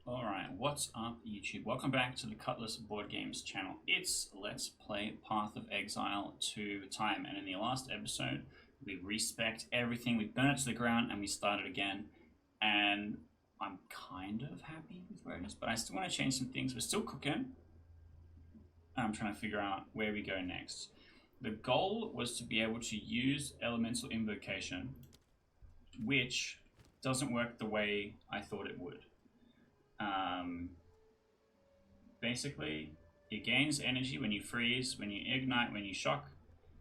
Alright, what's up YouTube? Welcome back to the Cutlass Board Games channel. It's Let's Play Path of Exile 2 time, and in the last episode we respect everything, we burn it to the ground and we started again, and I'm kind of happy with where it is, but I still want to change some things. We're still cooking. I'm trying to figure out where we go next. The goal was to be able to use Elemental Invocation, which doesn't work the way I thought it would. Basically, it gains energy when you freeze, when you ignite, when you shock,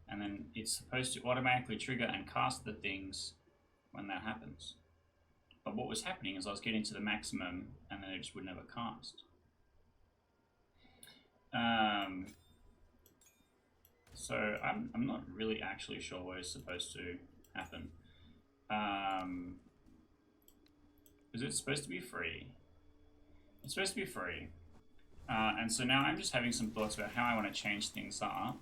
and then it's supposed to automatically trigger and cast the things when that happens. But what was happening is I was getting to the maximum and then it just would never cast. So I'm not really actually sure what is supposed to happen. Is it supposed to be free? It's supposed to be free. And so now I'm just having some thoughts about how I want to change things up.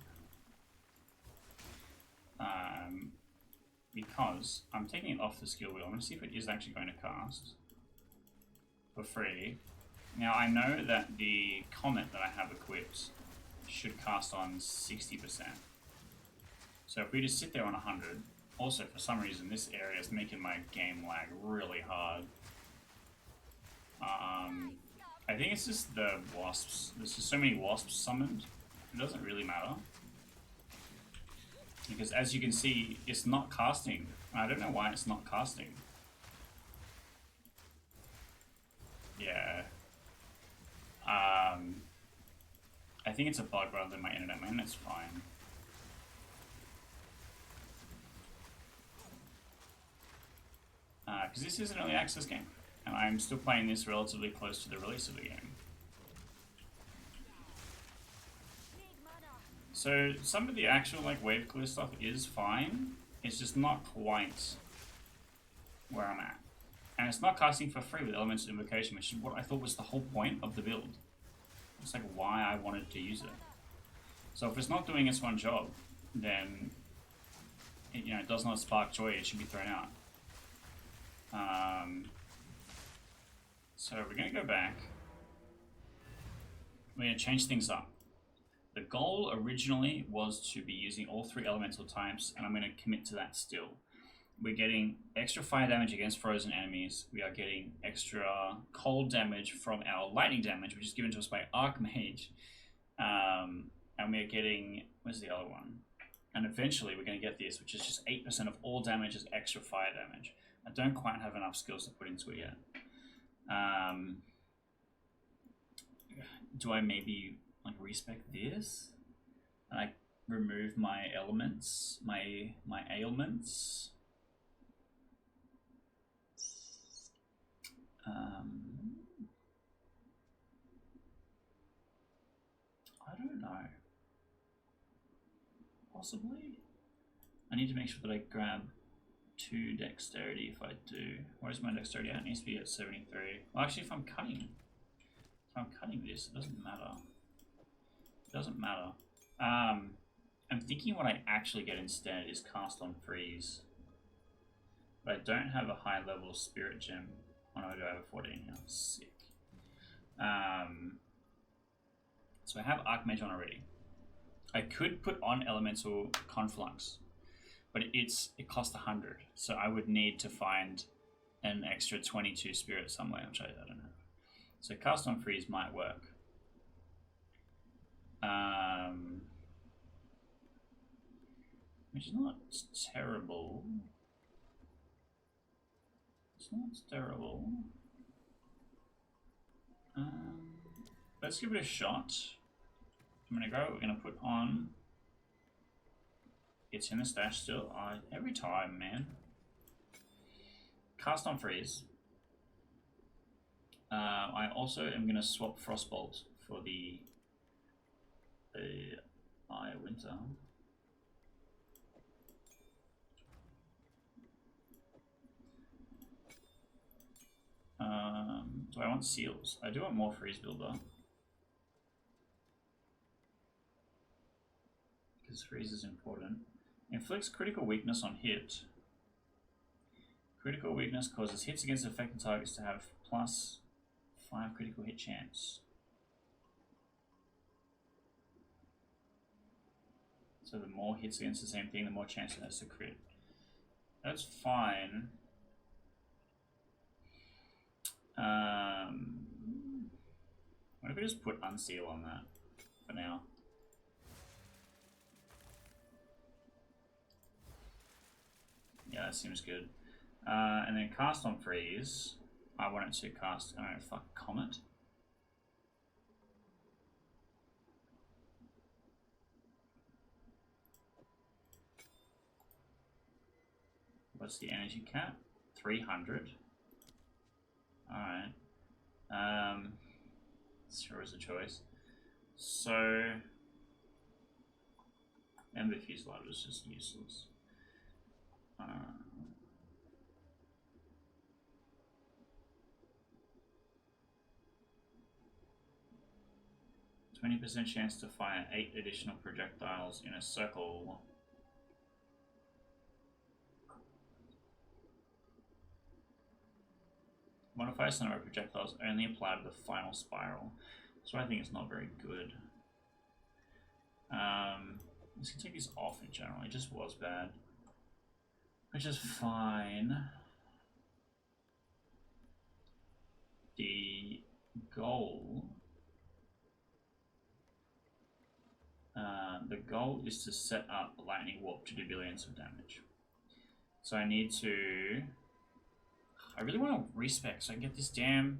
Because I'm taking it off the skill wheel. I'm going to see if it is actually going to cast for free. Now I know that the Comet that I have equipped should cast on 60%. So if we just sit there on 100, also for some reason this area is making my game lag really hard. I think it's just the wasps. There's just so many wasps summoned. It doesn't really matter. Because as you can see, it's not casting. I don't know why it's not casting. Yeah. I think it's a bug rather than my internet. My internet's fine. Because this is an early access game. And I'm still playing this relatively close to the release of the game. So some of the actual wave clear stuff is fine. It's just not quite where I'm at. And it's not casting for free with Elemental Invocation, which is what I thought was the whole point of the build. It's like why I wanted to use it. So if it's not doing its one job, then it does not spark joy, it should be thrown out. So we're going to go back. We're going to change things up. The goal originally was to be using all 3 elemental types, and I'm going to commit to that still. We're getting extra fire damage against frozen enemies. We are getting extra cold damage from our lightning damage, which is given to us by Archmage. And we're getting, where's the other one? And eventually we're going to get this, which is just 8% of all damage is extra fire damage. I don't quite have enough skills to put into it yet. Do I maybe respec this? And I remove my elements, my ailments. I don't know. Possibly. I need to make sure that I grab 2 dexterity if I do. Where's my dexterity at? It needs to be at 73. Well, actually, if I'm cutting this, it doesn't matter. It doesn't matter. I'm thinking what I actually get instead is cast on freeze. But I don't have a high level spirit gem. Oh no, I do have a 14 here. Sick. So I have Archmage on already. I could put on Elemental Conflux, but it costs 100, so I would need to find an extra 22 spirit somewhere, which I don't know. So cast on freeze might work. Which is not terrible. It's not terrible. Let's give it a shot. I'm gonna go. We're gonna put on. It's in the stash still. Every time, man. Cast on freeze. I also am going to swap Frostbolt for the Eye of Winter. Do I want seals? I do want more freeze builder. Because freeze is important. Inflicts critical weakness on hit. Critical weakness causes hits against affected targets to have plus 5 critical hit chance. So the more hits against the same thing, the more chance it has to crit. That's fine. What if we just put unseal on that for now? Yeah, that seems good. And then cast on freeze. I want it to cast, I don't know, fuck, Comet. What's the energy cap? 300. Alright. Sure is a choice. So, Ember Fusillade is just useless. 20% chance to fire 8 additional projectiles in a circle. Modifiers on our projectiles only apply to the final spiral. So I think it's not very good. Let's take these off in general. It just was bad. Which is fine. The goal... the goal is to set up a lightning warp to do billions of damage. So I need to... I really want to respec so I can get this damn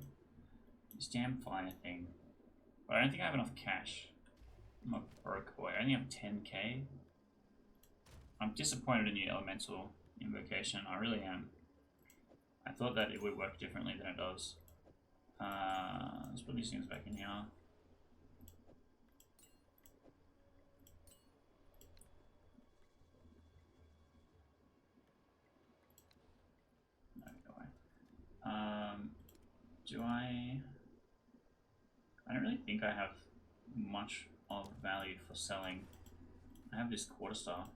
fire thing. But I don't think I have enough cash. I'm a broke boy. I only have 10k. I'm disappointed in your elemental invocation. I really am. I thought that it would work differently than it does. Let's put these things back in here. Do I don't really think I have much of value for selling. I have this quarterstaff.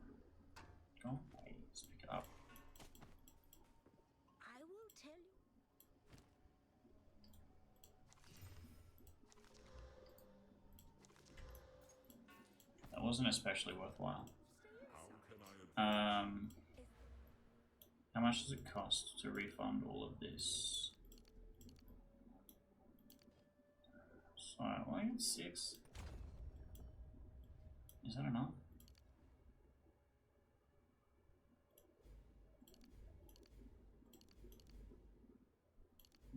Go away, let's pick it up. I will tell you. That wasn't especially worthwhile. How much does it cost to refund all of this? So, well, I get 6. Is that enough?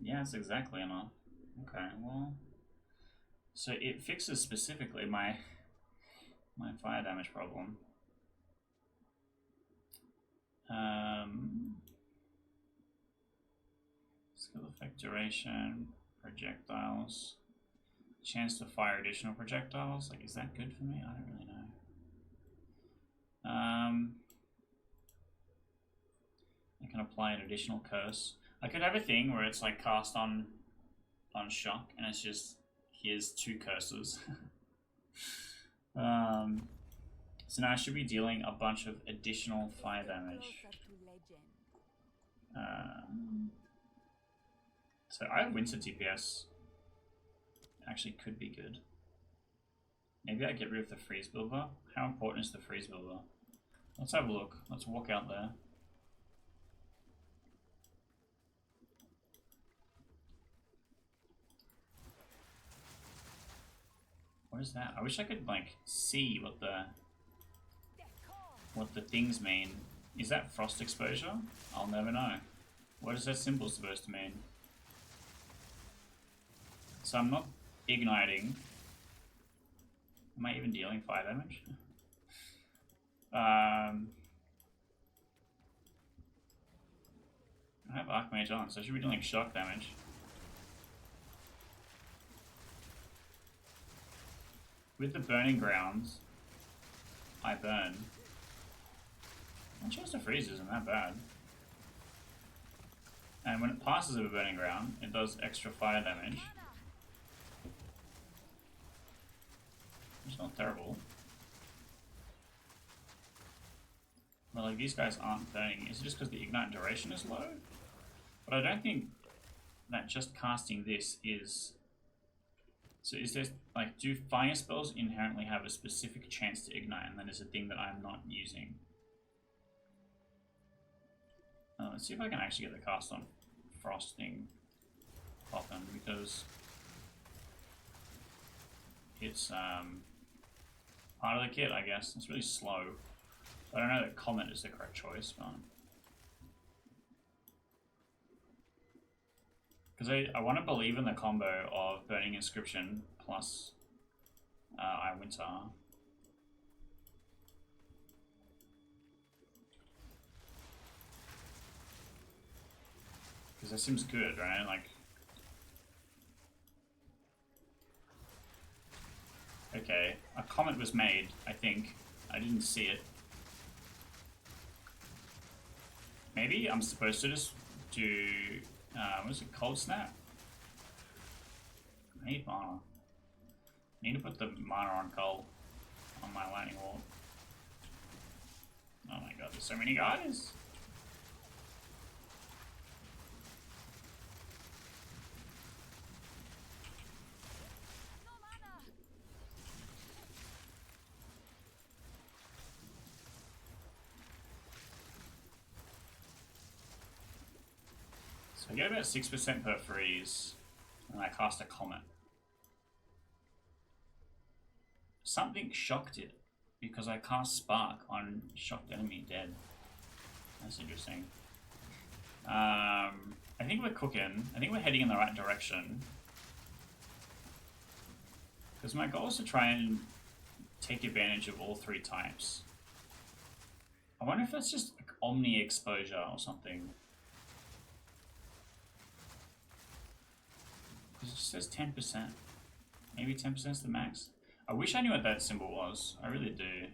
Yeah, it's exactly enough. Okay, well... So it fixes specifically my fire damage problem. Skill effect duration, projectiles, chance to fire additional projectiles. Like, is that good for me? I don't really know. I can apply an additional curse. I could have a thing where it's like cast on shock, and it's just here's 2 curses. So now I should be dealing a bunch of additional fire damage. So I have Winter DPS. Actually could be good. Maybe I get rid of the freeze builder. How important is the freeze builder? Let's have a look. Let's walk out there. What is that? I wish I could like see what the things mean. Is that frost exposure? I'll never know. What is that symbol supposed to mean? So I'm not igniting. Am I even dealing fire damage? I have Archmage on, so I should be dealing shock damage. With the burning grounds, I burn. My chance to freeze isn't that bad. And when it passes over burning ground, it does extra fire damage. It's not terrible. But like, these guys aren't burning. Is it just because the ignite duration is low? But I don't think that just casting this is... So is there, like, do fire spells inherently have a specific chance to ignite, and that is a thing that I'm not using? Let's see if I can actually get the cast on frosting popping, because it's part of the kit, I guess. It's really slow. I don't know that Comet is the correct choice, but... Because I want to believe in the combo of Burning Inscription plus I Winter. Because that seems good, right? Like... Okay, a Comet was made, I think. I didn't see it. Maybe I'm supposed to just do... what is it? Cold Snap? I need mana. I need to put the mana on cold on my lightning wall. Oh my god, there's so many guys! So I get about 6% per freeze, and I cast a Comet. Something shocked it, because I cast Spark on shocked enemy dead. That's interesting. I think we're cooking. I think we're heading in the right direction. Because my goal is to try and take advantage of all three types. I wonder if that's just like Omni exposure or something. It just says 10%. Maybe 10% is the max. I wish I knew what that symbol was. I really do.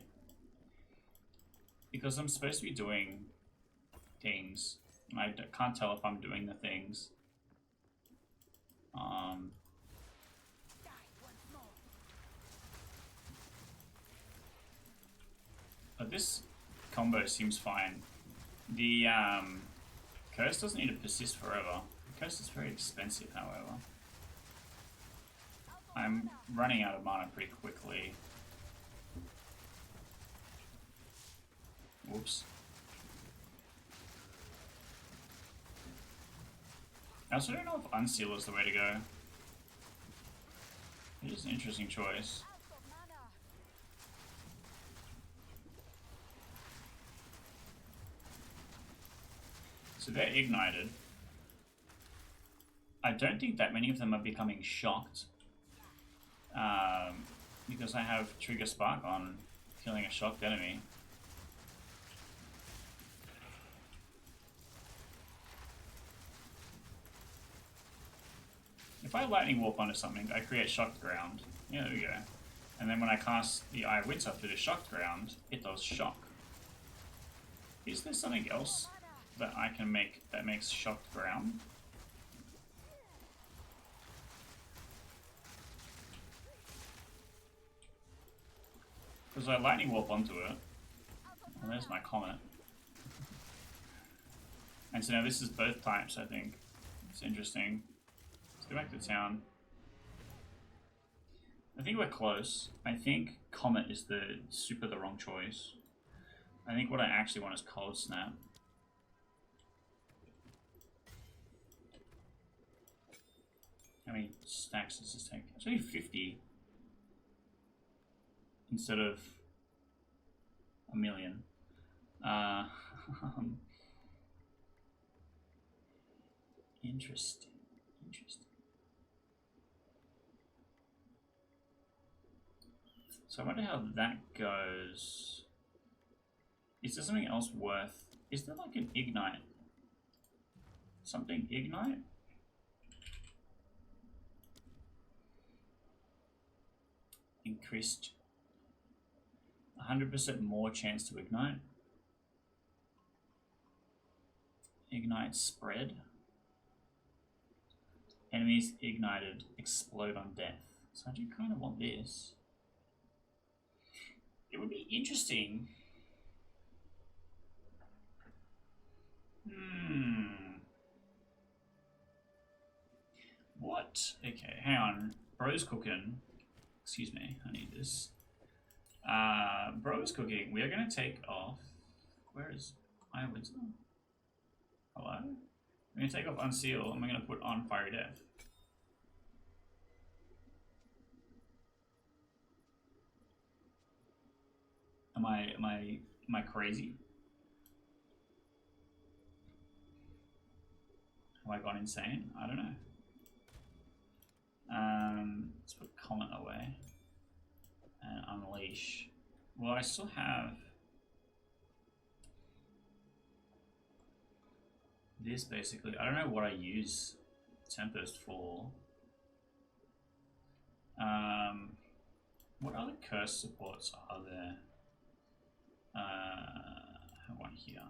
Because I'm supposed to be doing things. And I can't tell if I'm doing the things. But this combo seems fine. The curse doesn't need to persist forever. The curse is very expensive, however. I'm running out of mana pretty quickly. Whoops. I also don't know if Unseal is the way to go. It is an interesting choice. So they're ignited. I don't think that many of them are becoming shocked. Because I have Trigger Spark on killing a shocked enemy. If I Lightning Warp onto something, I create Shocked Ground. Yeah, there we go. And then when I cast the Eye of Winter through the Shocked Ground, it does Shock. Is there something else that I can make that makes Shocked Ground? Because I Lightning Warp onto it. And there's my Comet. And so now this is both types, I think. It's interesting. Let's go back to town. I think we're close. I think Comet is the wrong choice. I think what I actually want is Cold Snap. How many stacks does this take? It's only 50. Instead of a million. Interesting. Interesting. So I wonder how that goes. Is there something else worth... Is there like an Ignite? Something Ignite? Increased 100% more chance to ignite. Ignite spread. Enemies ignited explode on death. So I do kind of want this. It would be interesting. What? Okay, hang on. Bro's cooking. Excuse me, I need this. Bro's cooking. We are going to take off. Where is my winter? Hello? I'm going to take off Unseal and we're going to put on Fiery Death. Am I crazy? Have I gone insane? I don't know. Let's put Comet away and Unleash. Well, I still have this basically. I don't know what I use Tempest for. What other curse supports are there? I have one here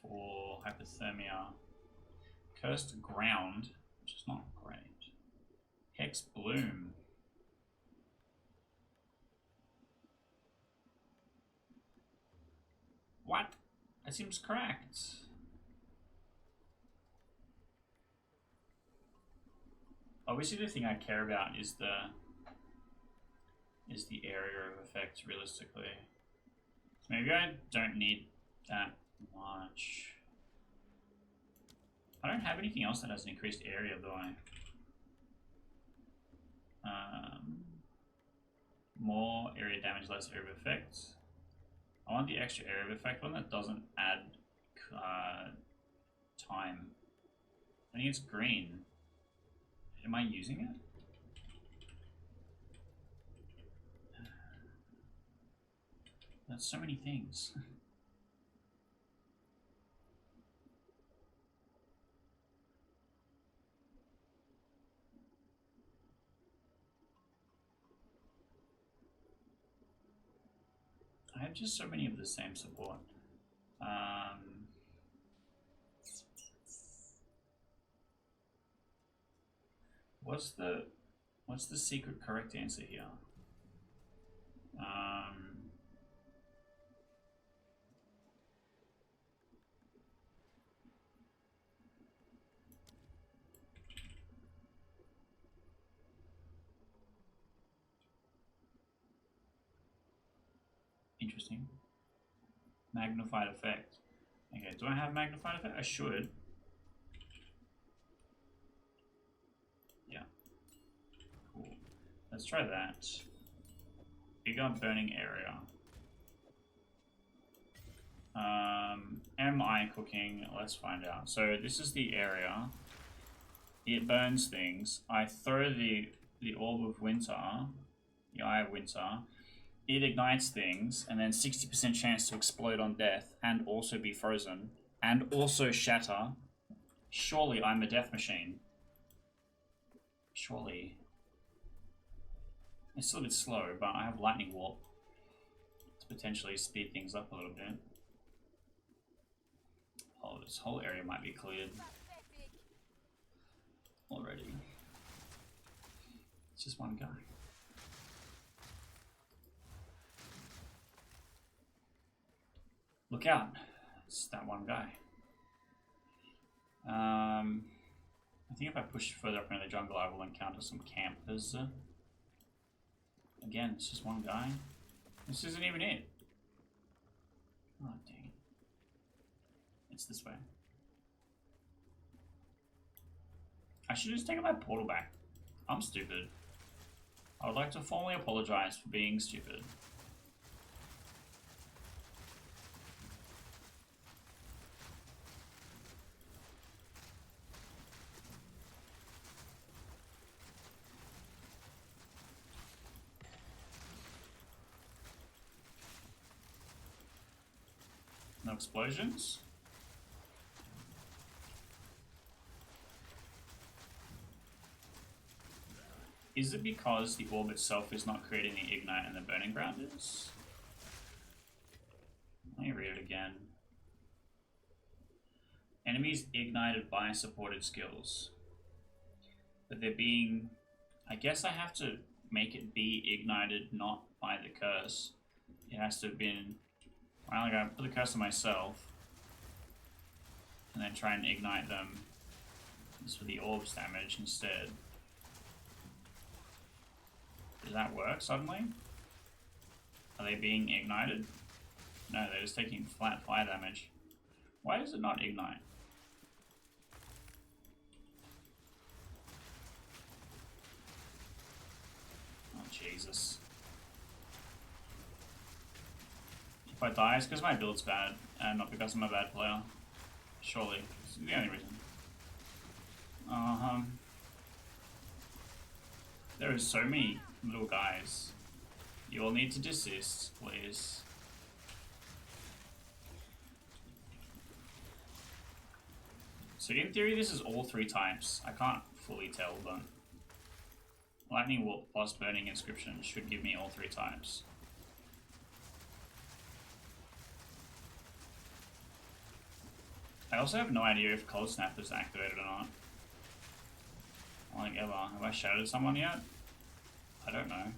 for Hypothermia. Cursed Ground, which is not great. Hex Bloom. What? That seems correct. Obviously, the thing I care about is the area of effect, realistically. So maybe I don't need that much. I don't have anything else that has an increased area, do I? More area damage, less area of effect. I want the extra area of effect one that doesn't add time. I think it's green. Am I using it? That's so many things. I have just so many of the same support. What's the secret correct answer here? Interesting. Magnified effect. Okay, do I have magnified effect? I should. Yeah. Cool. Let's try that. Bigger burning area. Am I cooking? Let's find out. So this is the area. It burns things. I throw the Orb of Winter, the Eye of Winter. It ignites things, and then 60% chance to explode on death, and also be frozen, and also shatter. Surely I'm a death machine. Surely. It's still a bit slow, but I have Lightning Warp to potentially speed things up a little bit. Oh, this whole area might be cleared already. It's just one guy. Look out! It's that one guy. I think if I push further up into the jungle, I will encounter some campers. Again, it's just one guy. This isn't even it. Oh, dang it. It's this way. I should just take my portal back. I'm stupid. I would like to formally apologize for being stupid. No explosions? Is it because the orb itself is not creating the ignite and the burning ground is? Let me read it again. Enemies ignited by supported skills. But they're being... I guess I have to make it be ignited not by the curse. It has to have been... Well, I gotta put the curse on myself. And then try and ignite them this for the orbs damage instead. Does that work suddenly? Are they being ignited? No, they're just taking flat fire damage. Why does it not ignite? Oh, Jesus. If I die, it's because my build's bad, and not because I'm a bad player. Surely. It's the only reason. There are so many little guys. You all need to desist, please. So in theory, this is all 3 types. I can't fully tell, but Lightning Warp plus Burning Inscription should give me all 3 types. I also have no idea if Cold Snap is activated or not. Like ever. Have I shouted someone yet? I don't know.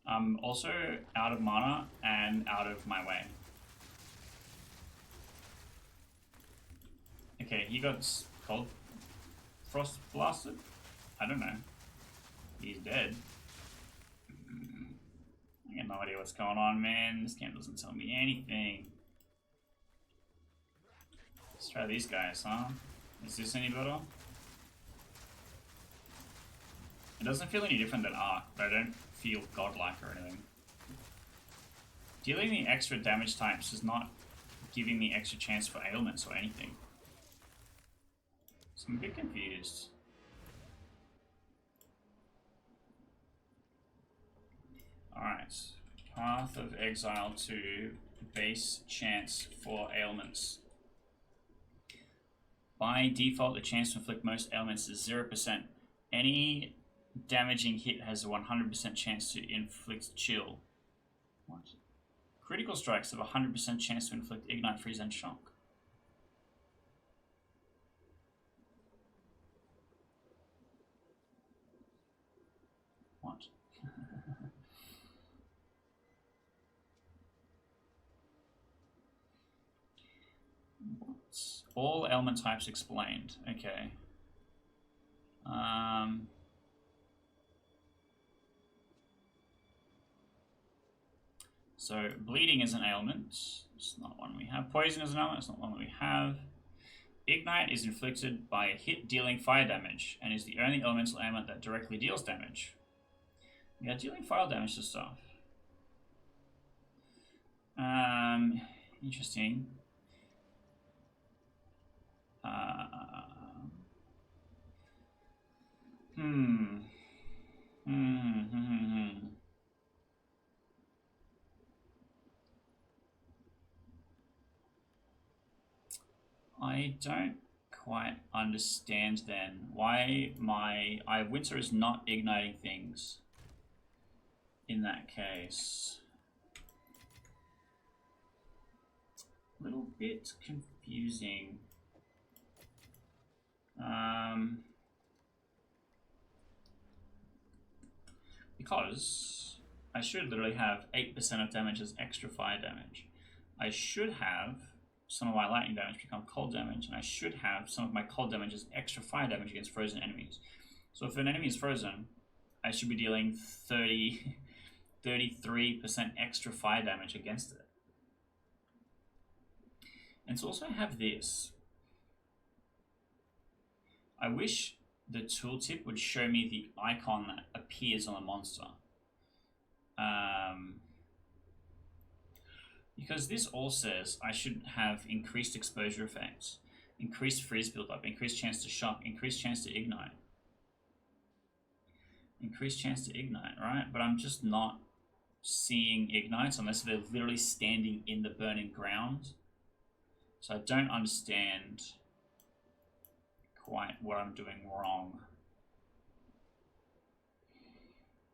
I'm also out of mana and out of my way. Okay, he got cold frost blasted? I don't know. He's dead. I got no idea what's going on, man. This game doesn't tell me anything. Let's try these guys, huh? Is this any better? It doesn't feel any different than Arc, but I don't feel godlike or anything. Dealing the extra damage types is not giving me extra chance for ailments or anything. So I'm a bit confused. Alright. Path of Exile to base chance for ailments. By default, the chance to inflict most ailments is 0%. Any damaging hit has a 100% chance to inflict chill. What? Critical strikes have a 100% chance to inflict ignite, freeze, and shock. What? What? All element types explained. Okay. So bleeding is an ailment. It's not one we have. Poison is an ailment. It's not one that we have. Ignite is inflicted by a hit dealing fire damage and is the only elemental ailment that directly deals damage. We are dealing fire damage to stuff. Interesting. I don't quite understand then why my Winter is not igniting things in that case. A little bit confusing. Because I should literally have 8% of damage as extra fire damage. I should have some of my lightning damage become cold damage, and I should have some of my cold damage as extra fire damage against frozen enemies. So if an enemy is frozen, I should be dealing 33% extra fire damage against it. And to also have this, I wish the tooltip would show me the icon that appears on the monster. Because this all says I should have increased exposure effects, increased freeze buildup, increased chance to shock, increased chance to ignite. Increased chance to ignite, right? But I'm just not seeing ignites unless they're literally standing in the burning ground. So I don't understand quite what I'm doing wrong.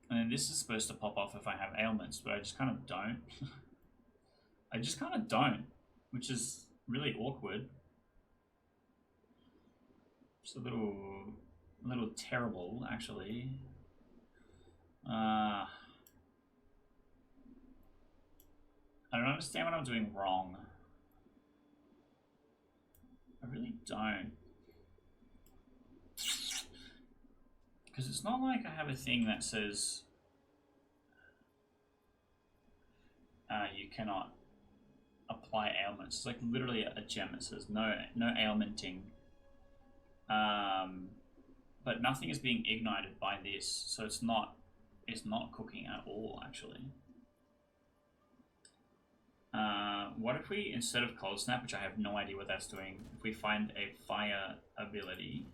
And then this is supposed to pop off if I have ailments, but I just kind of don't. I just kind of don't, which is really awkward. It's a little terrible, actually. I don't understand what I'm doing wrong. I really don't. Because it's not like I have a thing that says you cannot apply ailments. It's like literally a gem that says no ailmenting. But nothing is being ignited by this, so it's not cooking at all actually. What if we, instead of Cold Snap, which I have no idea what that's doing, if we find a fire ability,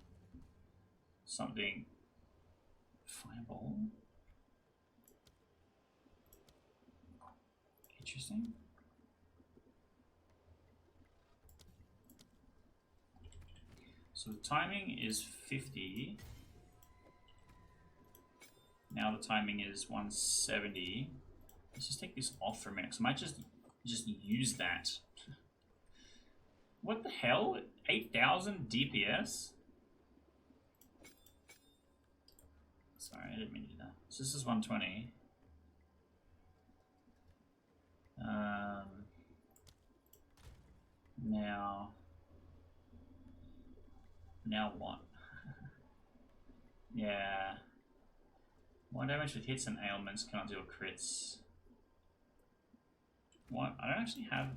something, Fireball, interesting. So the timing is 50. Now the timing is 170. Let's just take this off for a minute, because I might just use that. What the hell? 8,000 DPS? Sorry, I didn't mean to do that. So this is 120. Now what? Yeah. 1 damage with hits and ailments, cannot deal crits. What? I don't actually have.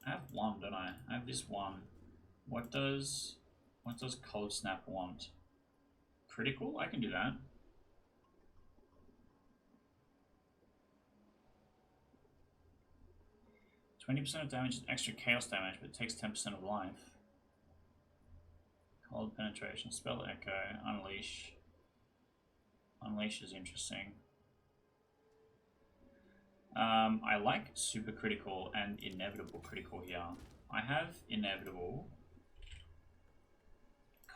I have one, don't I? I have this one. What does Cold Snap want? Critical? I can do that. %20 of damage is extra chaos damage, but it takes 10% of life. Cold penetration, spell echo, unleash. Unleash is interesting. I like super critical and inevitable critical here. I have inevitable.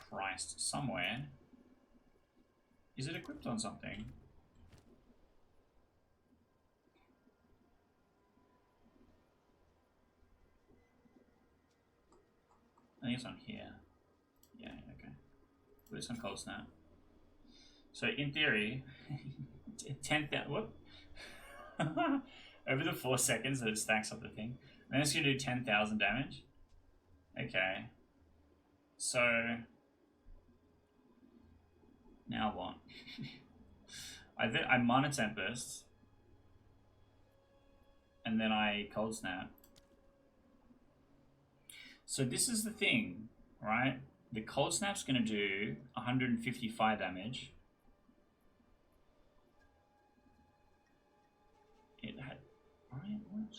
Christ, somewhere. Is it equipped on something? I think it's on here. Yeah, okay. Put this on Cold Snap. So in theory, 10,000. Whoop. Over the 4 seconds that it stacks up the thing. Then it's going to do 10,000 damage. Okay. So now what? I Mana Tempest. And then I Cold Snap. So this is the thing, right? The Cold Snap's going to do 155 damage. It had... Right, what?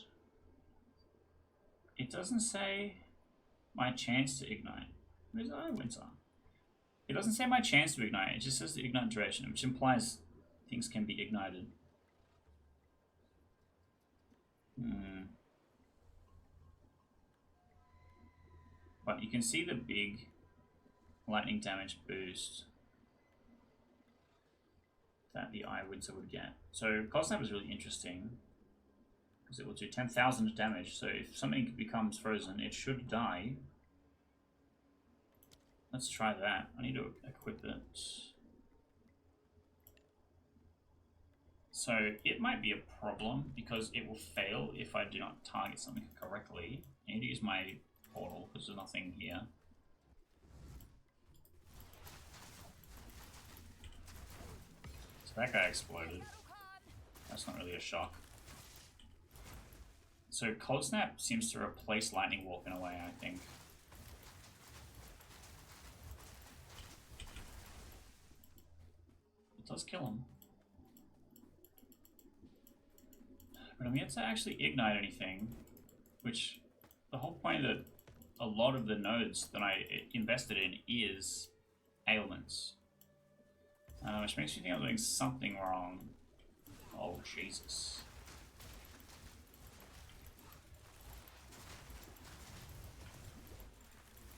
It doesn't say my chance to ignite. Where's Winter? It doesn't say my chance to ignite, it just says the ignite duration, which implies things can be ignited. But you can see the big lightning damage boost that the Eye Winter would get. So Cold Snap is really interesting because it will do 10,000 damage. So if something becomes frozen, it should die. Let's try that. I need to equip it. So it might be a problem because it will fail if I do not target something correctly. I need to use my portal because there's nothing here. So that guy exploded. That's not really a shock. So Cold Snap seems to replace Lightning Walk in a way, I think. It does kill him. But I'm yet to actually ignite anything, which the whole point of a lot of the nodes that I invested in is ailments. Which makes me think I'm doing something wrong. Oh, Jesus.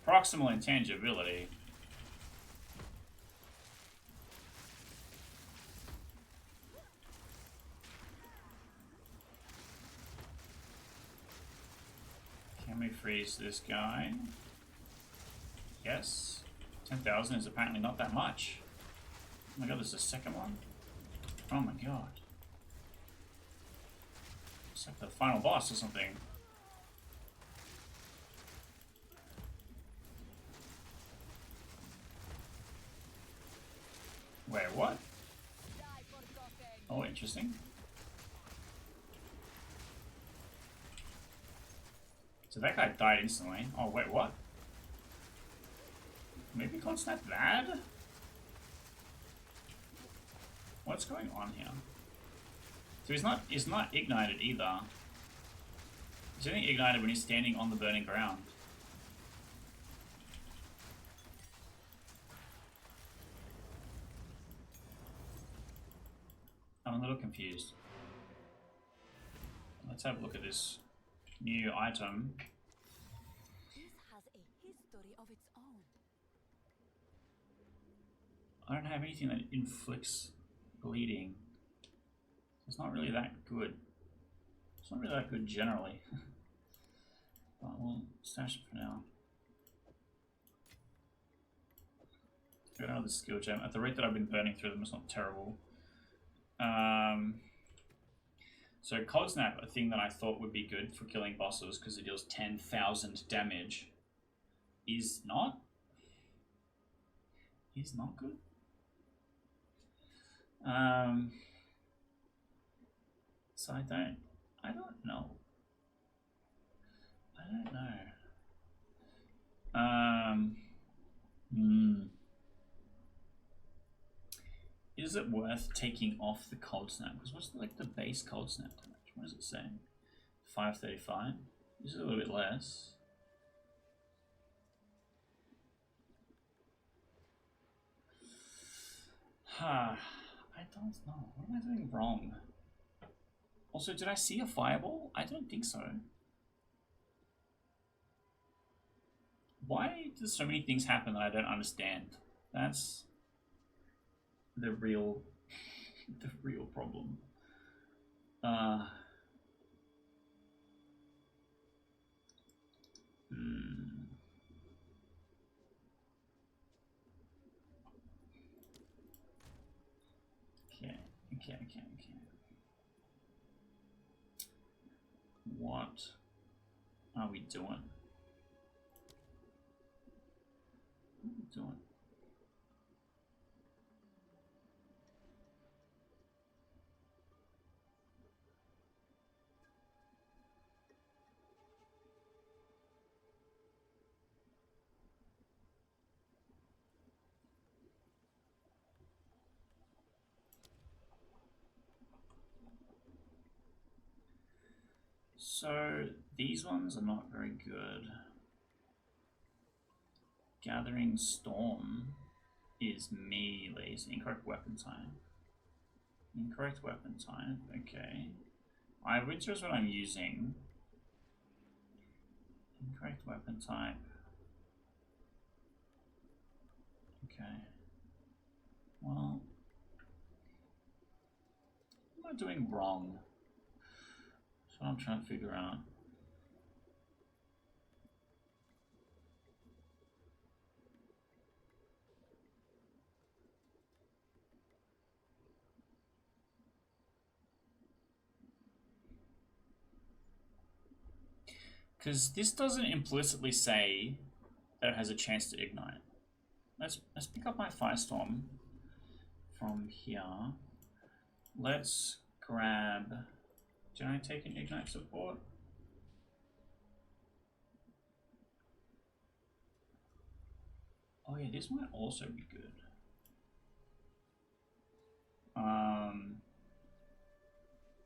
Proximal intangibility. Can we freeze this guy? Yes. 10,000 is apparently not that much. Oh my god, there's a second one? Oh my god. It's like the final boss or something. Wait, what? Oh, interesting. So that guy died instantly. Oh, wait, what? Maybe Cold Snap bad? What's going on here? So he's not ignited either. He's only ignited when he's standing on the burning ground. I'm a little confused. Let's have a look at this new item. This has a history of its own. I don't have anything that inflicts bleeding. It's not really that good. It's not really that good generally. But we'll stash it for now. Got another skill gem. At the rate that I've been burning through them, it's not terrible. So Cold Snap, a thing that I thought would be good for killing bosses because it deals 10,000 damage, is not good. So I don't know. Is it worth taking off the Cold Snap? Because what's like the base Cold Snap damage? What does it say? 535. This is a little bit less. I don't know. What am I doing wrong? Also, did I see a fireball? I don't think so. Why do so many things happen that I don't understand? That's the real problem. Okay. What are we doing? What are we doing? So these ones are not very good. Gathering Storm is melee. Incorrect weapon type. Incorrect weapon type. Okay. Eye Winter is what I'm using. Incorrect weapon type. Okay. Well, what am I doing wrong? That's what I'm trying to figure out. Because this doesn't implicitly say that it has a chance to ignite. Let's pick up my Firestorm from here. Let's grab... Did I take an ignite support? Oh yeah, this might also be good.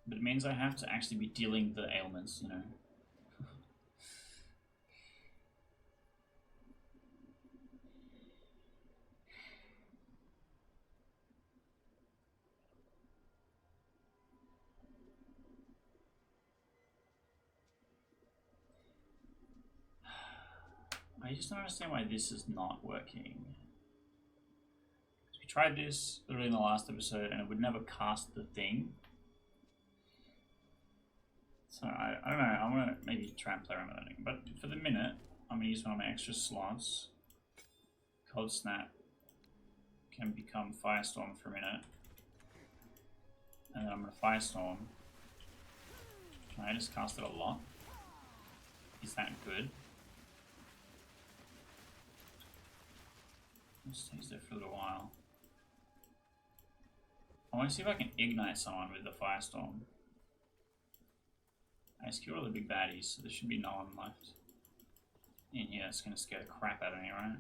But it means I have to actually be dealing the ailments, you know. I just don't understand why this is not working. We tried this literally in the last episode and it would never cast the thing. So I don't know, I'm gonna maybe try and play around with that. But for the minute, I'm gonna use one of my extra slots. Cold Snap can become Firestorm for a minute. And then I'm gonna Firestorm. I just cast it a lot. Is that good? Just use it for a little while. I want to see if I can ignite someone with the Firestorm. I just killed all the big baddies, so there should be no one left in here that's going to scare the crap out of me, right?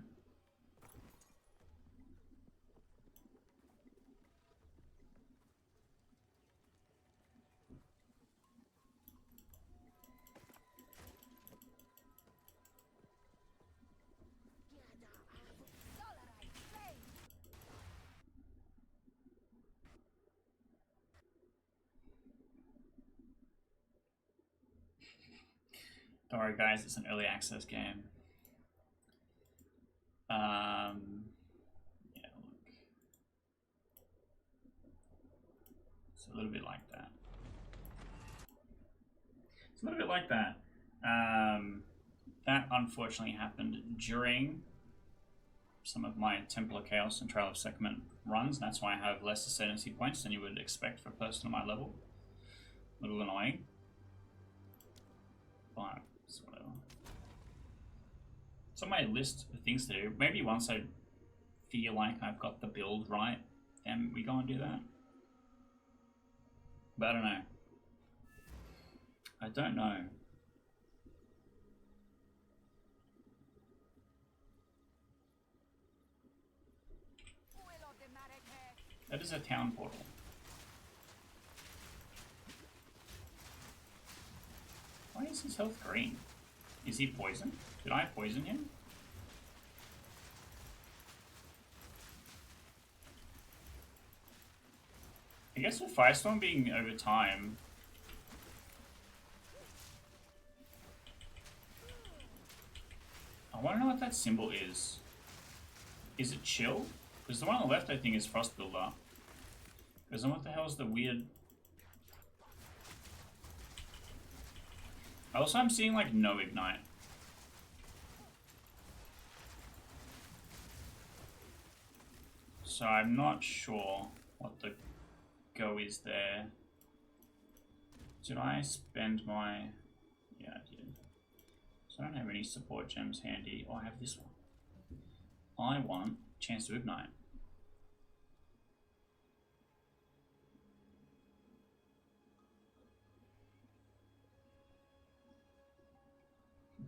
Don't worry, guys, it's an early access game. Yeah, look. It's a little bit like that. It's a little bit like that. That unfortunately happened during some of my Temple of Chaos and Trail of Sekhmet runs, and that's why I have less ascendancy points than you would expect for a person on my level. A little annoying. But it's whatever. It's on my list of things to do. Maybe once I feel like I've got the build right, then we go and do that. But I don't know. I don't know. That is a town portal. Why is his health green? Is he poisoned? Did I poison him? I guess with Firestorm being over time, I want to know what that symbol is. Is it chill? Because the one on the left I think is Frost Builder. Because then what the hell is the weird... Also I'm seeing like no ignite. So I'm not sure what the go is there. Did I spend my... Yeah, I did. So I don't have any support gems handy. Oh, I have this one. I want chance to ignite.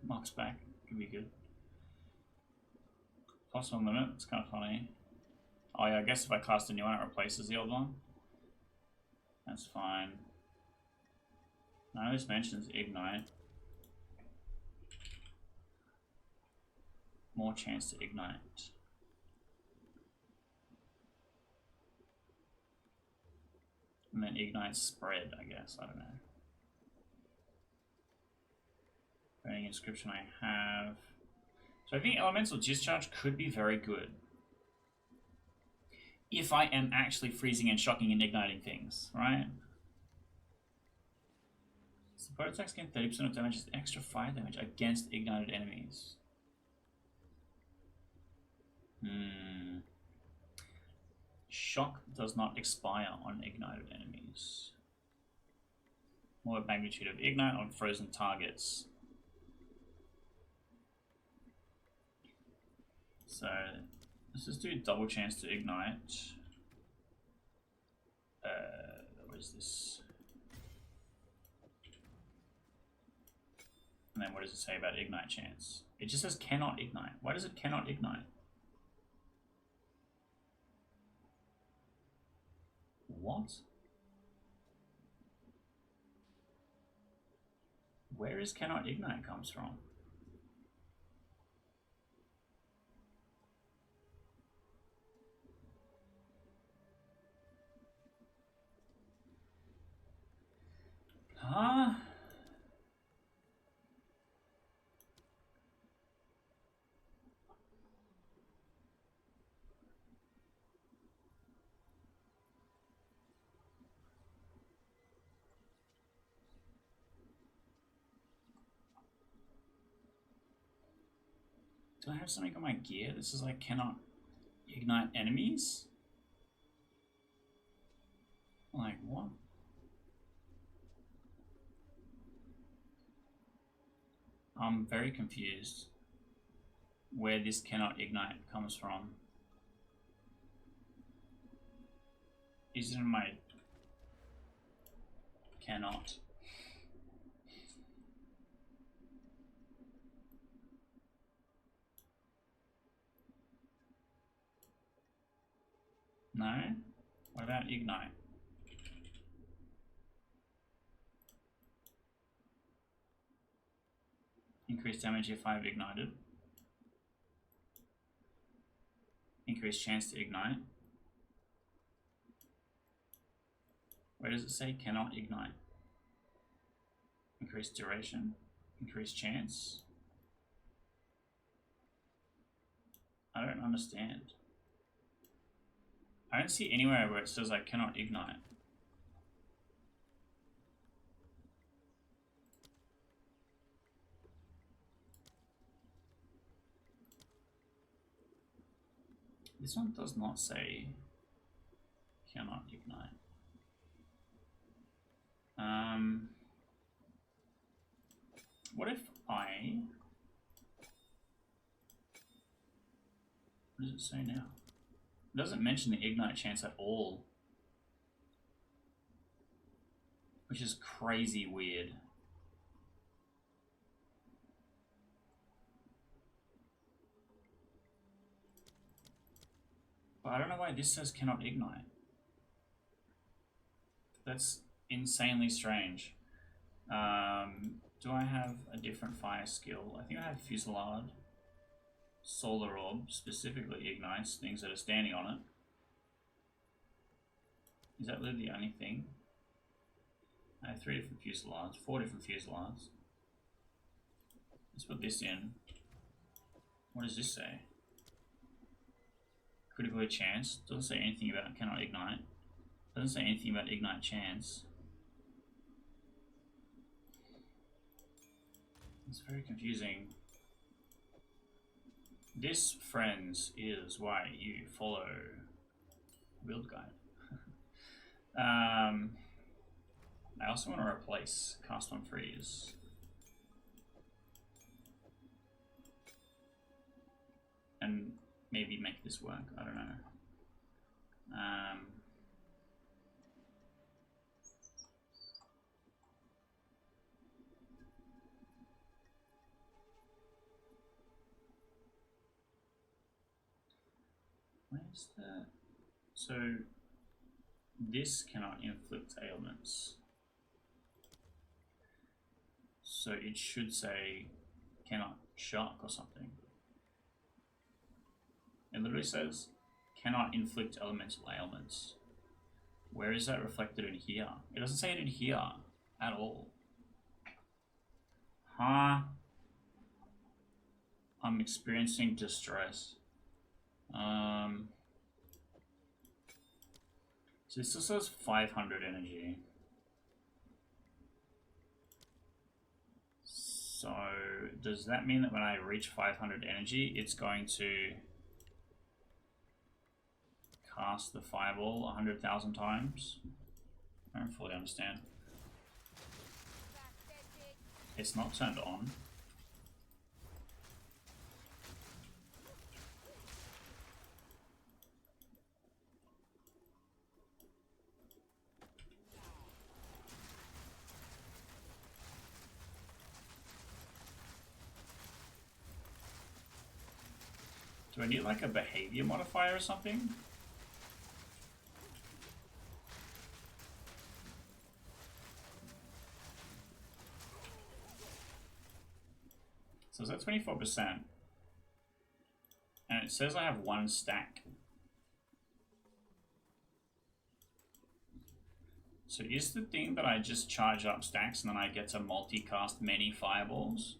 Mark's back. Could be good. Plus one limit. It's kind of funny. Oh yeah, I guess if I cast a new one, it replaces the old one. That's fine. Now this mentions ignite. More chance to ignite. And then ignite spread, I guess. I don't know. Burning inscription I have. So I think elemental discharge could be very good. If I am actually freezing and shocking and igniting things, right? Support attacks gain 30% of damage as extra fire damage against ignited enemies. Shock does not expire on ignited enemies. More magnitude of ignite on frozen targets. So let's just do double chance to ignite. What is this? And then what does it say about ignite chance? It just says cannot ignite. Why does it cannot ignite? What? Where is cannot ignite comes from? Huh? Do I have something on my gear? This is like cannot ignite enemies? Like what? I'm very confused where this cannot ignite comes from. Is it in my cannot? No? What about ignite? Increase damage if I've ignited. Increase chance to ignite. Where does it say cannot ignite? Increase duration. Increase chance. I don't understand. I don't see anywhere where it says I cannot ignite. This one does not say cannot ignite. What if I... What does it say now? It doesn't mention the ignite chance at all. Which is crazy weird. But I don't know why this says cannot ignite. That's insanely strange. Do I have a different fire skill? I think I have Fusillade. Solar Orb specifically ignites things that are standing on it. Is that really the only thing? I have 3 different Fusillades, 4 different Fusillades. Let's put this in. What does this say? Critical hit chance. Doesn't say anything about cannot ignite. Doesn't say anything about ignite chance. It's very confusing. This, friends, is why you follow build guide. I also want to replace cast on freeze. And maybe make this work, I don't know. Where's that? So this cannot inflict ailments. So it should say cannot shock or something. It literally says cannot inflict elemental ailments. Where is that reflected in here? It doesn't say it in here at all. Huh? I'm experiencing distress. So this still says 500 energy. So does that mean that when I reach 500 energy, it's going to cast the fireball 100,000 times? I don't fully understand. It's not turned on. Do I need like a behavior modifier or something? So is that 24%? And it says I have 1 stack. So is the thing that I just charge up stacks and then I get to multicast many fireballs?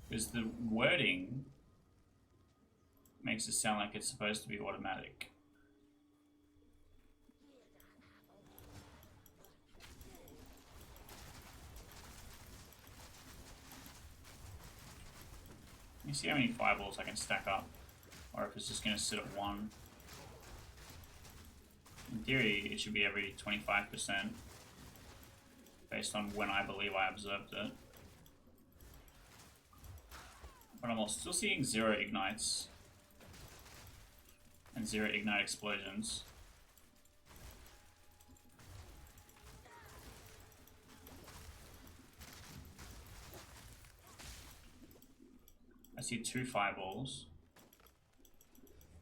Because the wording makes it sound like it's supposed to be automatic. Let me see how many fireballs I can stack up, or if it's just going to sit at 1. In theory, it should be every 25%, based on when I believe I observed it. But I'm still seeing 0 ignites and 0 ignite explosions. I see 2 fireballs.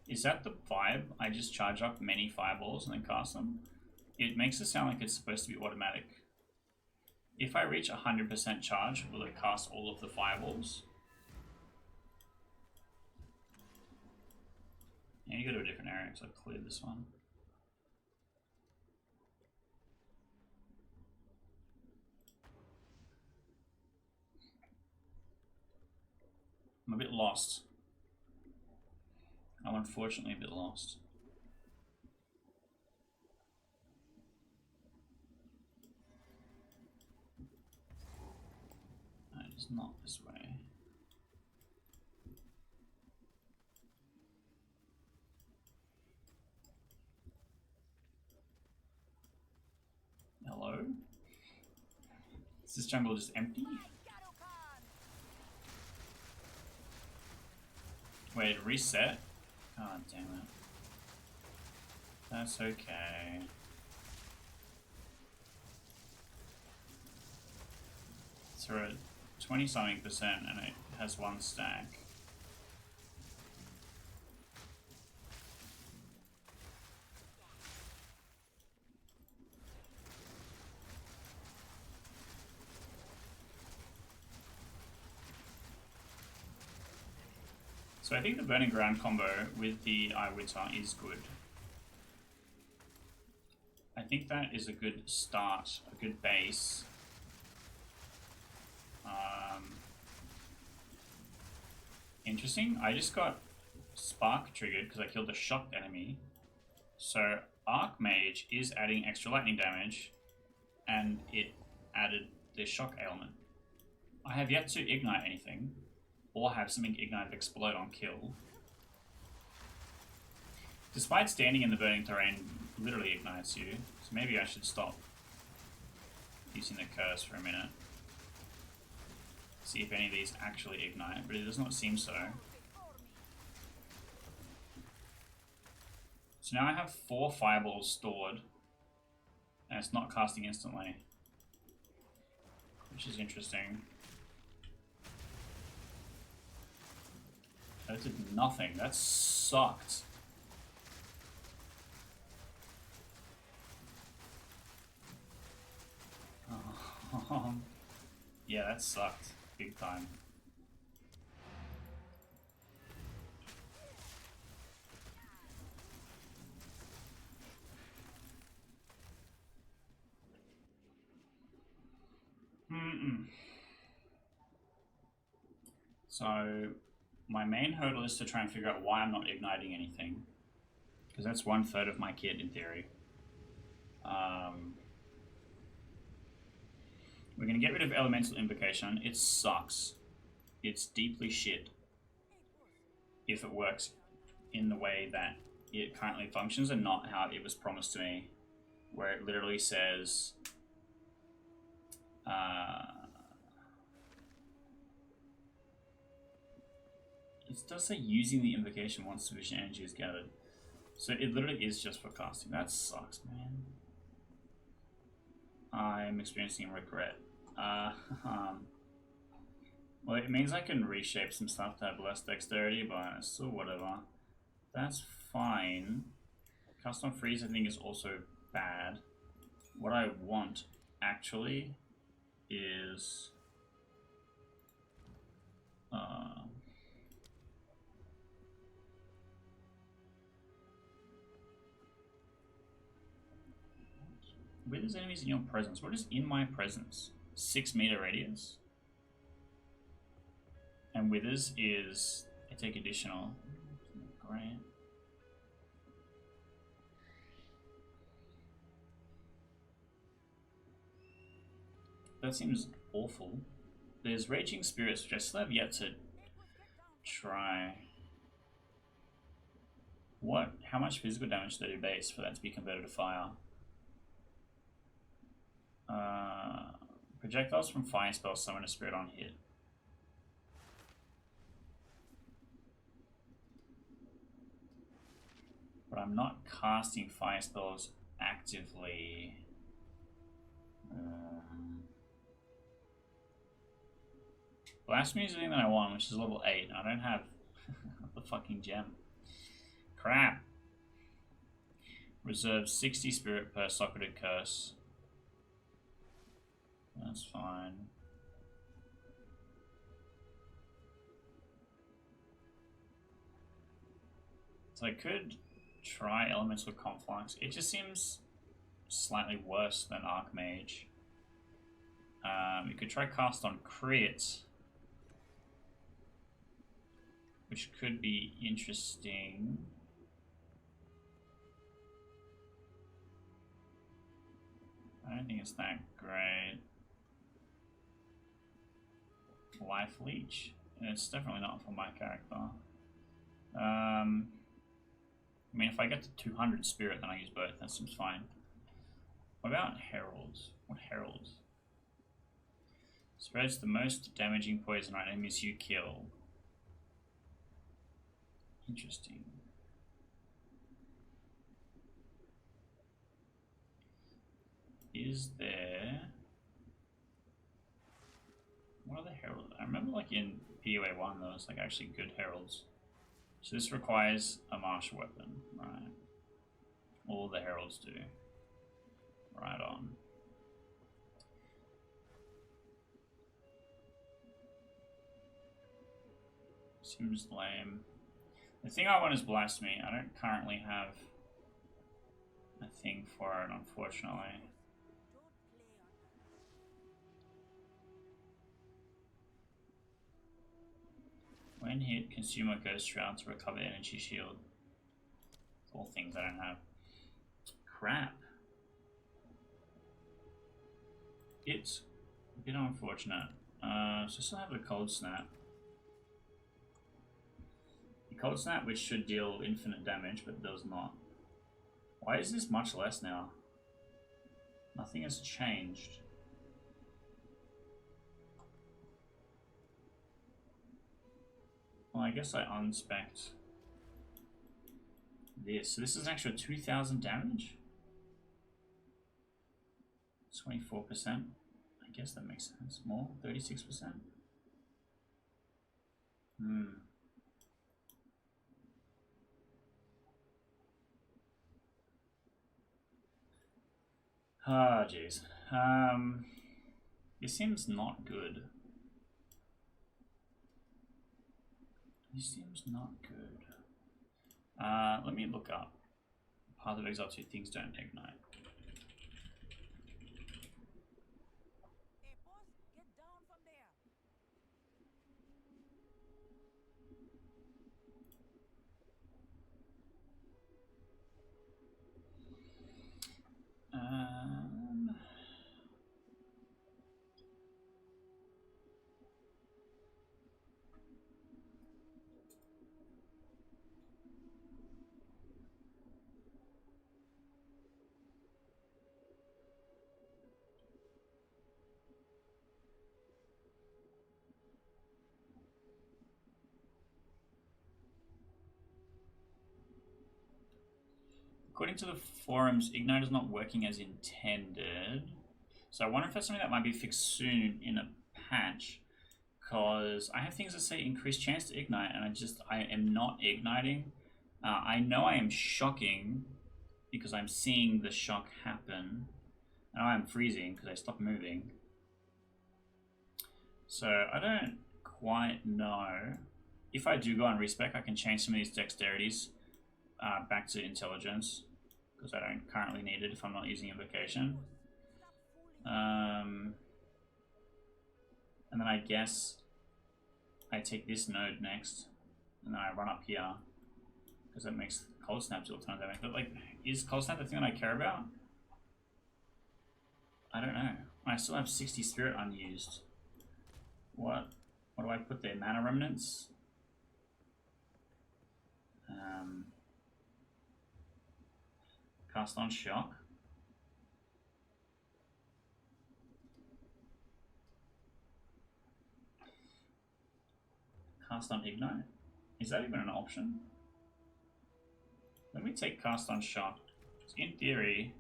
Is that the vibe? I just charge up many fireballs and then cast them? It makes it sound like it's supposed to be automatic. If I reach 100% charge, will it cast all of the fireballs? Yeah, you go to a different area because I've cleared this one. I'm a bit lost. I'm unfortunately a bit lost. No, it's not this way. Hello? Is this jungle just empty? Wait, reset? God damn it. That's okay. So we're at 20-something% and it has 1 stack. So I think the Burning Ground combo with the Iwitter is good. I think that is a good start, a good base. Interesting. I just got Spark triggered because I killed a shocked enemy. So Archmage is adding extra lightning damage, and it added the shock ailment. I have yet to ignite anything, or have something ignite explode on kill. Despite standing in the burning terrain literally ignites you, so maybe I should stop using the curse for a minute. See if any of these actually ignite, but it does not seem so. So now I have 4 fireballs stored, and it's not casting instantly, which is interesting. That did nothing. That sucked. Yeah, that sucked. Big time. So, my main hurdle is to try and figure out why I'm not igniting anything. Because that's 1/3 of my kit in theory. We're going to get rid of Elemental Invocation. It sucks. It's deeply shit if it works in the way that it currently functions and not how it was promised to me, where it literally says it does say using the invocation once sufficient energy is gathered. So it literally is just for casting. That sucks, man. I'm experiencing regret. Well, it means I can reshape some stuff to have less dexterity, but still whatever. That's fine. Custom freeze I think is also bad. What I want actually is withers enemies in your presence. What is in my presence? 6-meter radius. And withers is I take additional. Great. That seems awful. There's Raging Spirits, which I still have yet to try. What? How much physical damage do they do base for that to be converted to fire? Projectiles from fire spells summon a spirit on hit. I'm not casting fire spells actively. Blasphemy is the thing that I want, which is level 8. I don't have the fucking gem. Crap. Reserve 60 spirit per socketed curse. That's fine. So I could try Elemental Conflux. It just seems slightly worse than Archmage. You could try Cast on Crit, which could be interesting. I don't think it's that great. Life Leech. And it's definitely not for my character. I mean, if I get to 200 Spirit, then I use both. That seems fine. What about Heralds? What Heralds? Spreads the most damaging poison on enemies you kill. Interesting. Is there... What are the heralds? I remember like in PoE 1 there was like actually good heralds. So this requires a martial weapon, right? All the heralds do. Right on. Seems lame. The thing I want is Blasphemy. I don't currently have a thing for it, unfortunately. When hit, consume a ghost shroud to recover energy shield. All things I don't have. Crap. It's a bit unfortunate. So I still have the Cold Snap. The Cold Snap, which should deal infinite damage, but does not. Why is this much less now? Nothing has changed. Well, I guess I unspec'd this. So this is an extra 2,000 damage? 24%. I guess that makes sense. More? 36%? Ah, jeez. This seems not good. This seems not good. Let me look up. Path of Exile 2 things don't ignite. Hey, boss, get down from there. According to the forums, Ignite is not working as intended. So I wonder if that's something that might be fixed soon in a patch. Because I have things that say increased chance to ignite, and I am not igniting. I know I am shocking because I'm seeing the shock happen. I know I'm freezing because I stopped moving. So I don't quite know. If I do go on respec, I can change some of these dexterities back to intelligence because I don't currently need it if I'm not using invocation. And then I guess I take this node next, and then I run up here because that makes Cold Snap do a ton of damage. But like, is Cold Snap the thing that I care about? I don't know. I still have 60 spirit unused. What do I put there? Mana remnants. Cast on shock. Cast on ignite. Is that even an option? Let me take cast on shock. In theory,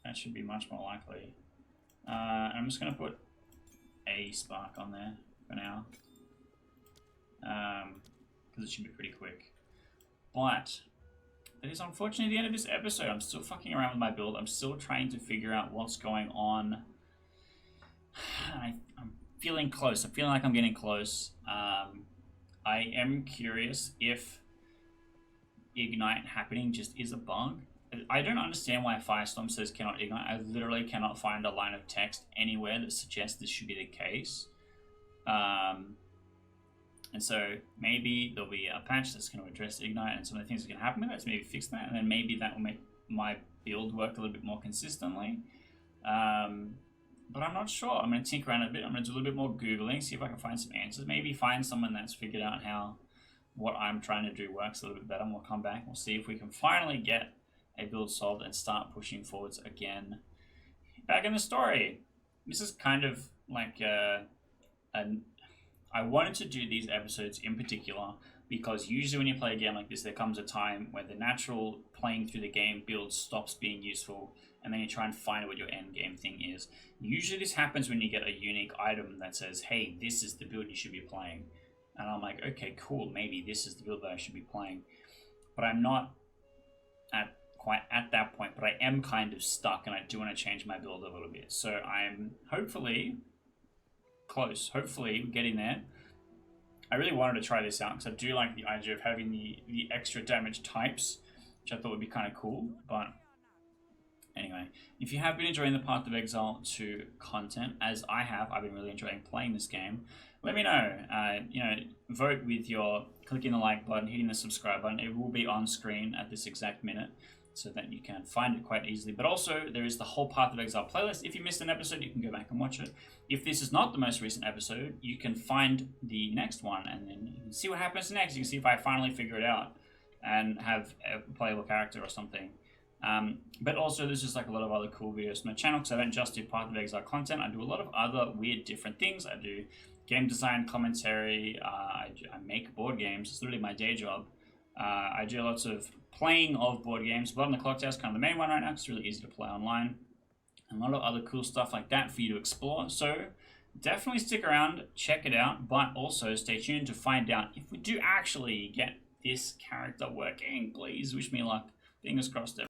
that should be much more likely. I'm just going to put a spark on there for now. Because it should be pretty quick. But that is unfortunately the end of this episode. I'm still fucking around with my build. I'm still trying to figure out what's going on. I'm feeling close. I feel like I'm getting close. I am curious if Ignite happening just is a bug. I don't understand why Firestorm says cannot ignite. I literally cannot find a line of text anywhere that suggests this should be the case. And so maybe there'll be a patch that's going to address Ignite and some of the things that can happen with it. So maybe fix that, and then maybe that will make my build work a little bit more consistently. But I'm not sure. I'm going to tinker around a bit. I'm going to do a little bit more Googling, see if I can find some answers. Maybe find someone that's figured out how what I'm trying to do works a little bit better, and we'll come back. We'll see if we can finally get a build solved and start pushing forwards again. Back in the story. This is kind of like I wanted to do these episodes in particular because usually when you play a game like this, there comes a time where the natural playing through the game build stops being useful, and then you try and find what your end game thing is. Usually this happens when you get a unique item that says, hey, this is the build you should be playing. And I'm like, okay, cool, maybe this is the build that I should be playing. But I'm not quite at that point, but I am kind of stuck, and I do want to change my build a little bit. So I'm hopefully close. Hopefully getting there. I really wanted to try this out because I do like the idea of having the extra damage types, which I thought would be kind of cool. But anyway, if you have been enjoying the Path of Exile 2 content, as I have, I've been really enjoying playing this game. Let me know. Vote with your clicking the like button, hitting the subscribe button. It will be on screen at this exact minute, so that you can find it quite easily. But also, there is the whole Path of Exile playlist. If you missed an episode, you can go back and watch it. If this is not the most recent episode, you can find the next one, and then you can see what happens next. You can see if I finally figure it out and have a playable character or something. But also, there's just like a lot of other cool videos on my channel, because I don't just do Path of Exile content. I do a lot of other weird, different things. I do game design, commentary. I make board games. It's literally my day job. I do lots of playing of board games. Blood on the Clock Tower is kind of the main one right now. It's really easy to play online. And a lot of other cool stuff like that for you to explore. So definitely stick around, check it out, but also stay tuned to find out if we do actually get this character working. Please wish me luck. Fingers crossed.